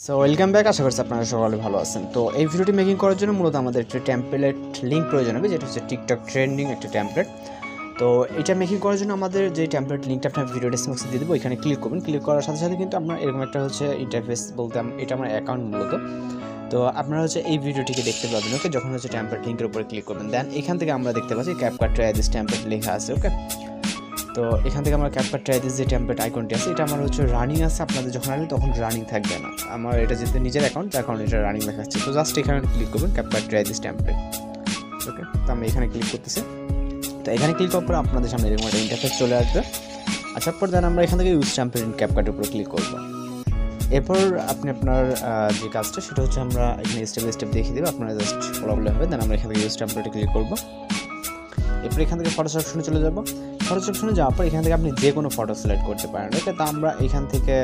So welcome back, আশা করছি আপনারা সকলে ভালো আছেন। তো এই ভিডিওটি মেকিং করার জন্য মূলত আমাদের একটা টেমপ্লেট লিঙ্ক প্রয়োজন হবে, যেটা হচ্ছে টিকটক ট্রেন্ডিং একটা টেমপ্লেট। তো এটা মেকিং করার জন্য আমাদের যে টেমপ্লেট লিঙ্কটা আপনার ভিডিও ডেসক্রিপশনে দিয়ে দেবো, এখানে ক্লিক করবেন। ক্লিক করার সাথে সাথে কিন্তু আমরা এরকম একটা হচ্ছে ইন্টারফেস বলতে এটা আমার অ্যাকাউন্ট মূলত। তো আপনারা হচ্ছে এই ভিডিওটিকে দেখতে পাবেন ওকে, যখন হচ্ছে টেমপ্লেট লিঙ্কের উপরে ক্লিক করবেন। দেন এখান থেকে আমরা দেখতে পাচ্ছি CapCut ট্রাই দিস টেমপ্লেট লেখা আছে ওকে। তো এখান থেকে আমার CapCut ট্রাই দিস যে টেমপ্লেট আইকনটি আছে, এটা আমার হচ্ছে রানিং আছে। আপনাদের যখন আসবে তখন রানিং থাকবে না, আমার এটা যেহেতু নিজের অ্যাকাউন্ট এটা রানিং দেখাচ্ছে। তো জাস্ট এখানে ক্লিক করবেন CapCut ট্রাই দিস টেমপ্লেট ওকে। তো আমি এখানে ক্লিক করতেছি। তো এখানে ক্লিক করার পর আপনাদের সামনে এরকম একটা ইন্টারফেস চলে আসবে। আসার পর দেন আমরা এখান থেকে ইউজ টেমপ্লেট ইন CapCut-এর উপরে ক্লিক করবো। এরপর আপনি আপনার যে কাজটা সেটা হচ্ছে আমরা এখানে স্টেপ বাই স্টেপ দেখিয়ে দেবো, আপনারা জাস্ট ফলো করলে হবে। দেন আমরা এখান থেকে ইউজ টেমপ্লেটে ক্লিক করবো। এরপর এখান থেকে ফটোস অপশনে চলে যাব। ফটোস অপশনে যাওয়ার পর এখান থেকে আপনি যে কোনো ফটো সিলেক্ট করতে পারেন ওকে। তো আমরা এখান থেকে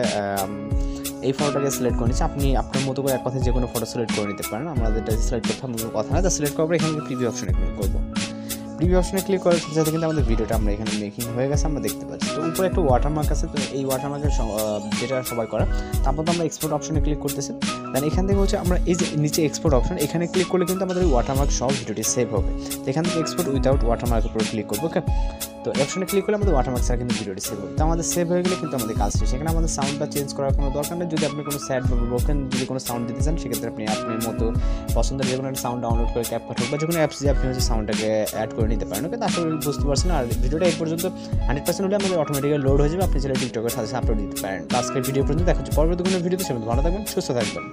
এই ফটোটাকে সিলেক্ট করে নিচ্ছি। আপনি আপনার মতো করে এক কথায় যে কোনো ফটো সিলেক্ট করে নিতে পারেন, আমাদের এটা সিলেক্ট করতে হবে কথা না। তা সিলেক্ট করার পর এখান থেকে প্রিভিউ অপশনে ক্লিক করবো। প্রিভিউ অপশনে ক্লিক করার সাথে কিন্তু আমাদের ভিডিওটা আমরা এখানে মেকিং হয়ে গেছে, আমরা দেখতে পাচ্ছি। তো উপরে একটা ওয়াটারমার্ক আছে, তো এই ওয়াটারমার্কের যেটা সবাই করা। তারপর তো আমরা এক্সপোর্ট অপশনে ক্লিক করতেছি। দেন এখান থেকে হচ্ছে আমরা এই যে নিচে এক্সপোর্ট অপশন, এখানে ক্লিক করলে কিন্তু আমাদের ওয়াটারমার্ক সব ভিডিওটি সেভ হবে। তো এখান থেকে এক্সপোর্ট উইদাউট ওয়াটারমার্কের উপরে ক্লিক করবো ওকে। তো অপশনে ক্লিক করলে আমাদের ওয়াটারমার্ক ছাড়া কিন্তু ভিডিওটি সেভ হবে। তো আমাদের সেভ হয়ে গেলে কিন্তু আমাদের কাজ শেষ। সেখানে আমাদের সাউন্ডটা চেঞ্জ করার কোনো দরকার নেই। যদি আপনি কোনো স্যাড বা ব্রোকেন যদি কোনো সাউন্ড দিতে চান, সেক্ষেত্রে আপনি আপনার মতো পছন্দের যে কোনো একটা সাউন্ড ডাউনলোড করে CapCut হোক বা যে কোনো অ্যাপস দিয়ে আপনি হচ্ছে সাউন্ডটাকে অ্যাড করে নিতে পারেন ওকে। আশা করি বুঝতে পারছেন। আর ভিডিওটা এই পর্যন্ত 100% হলে আমাদের অটোমেটিক্যালি লোড হয়ে যাবে, আপনি চাইলে টিকটকের সাথে আপলোড দিতে পারেন। তো আজকের ভিডিও পর্যন্ত দেখা হচ্ছে পরবর্তী কোনো ভিডিওতে। সে ভালো থাকবেন, সুস্থ থাকবেন।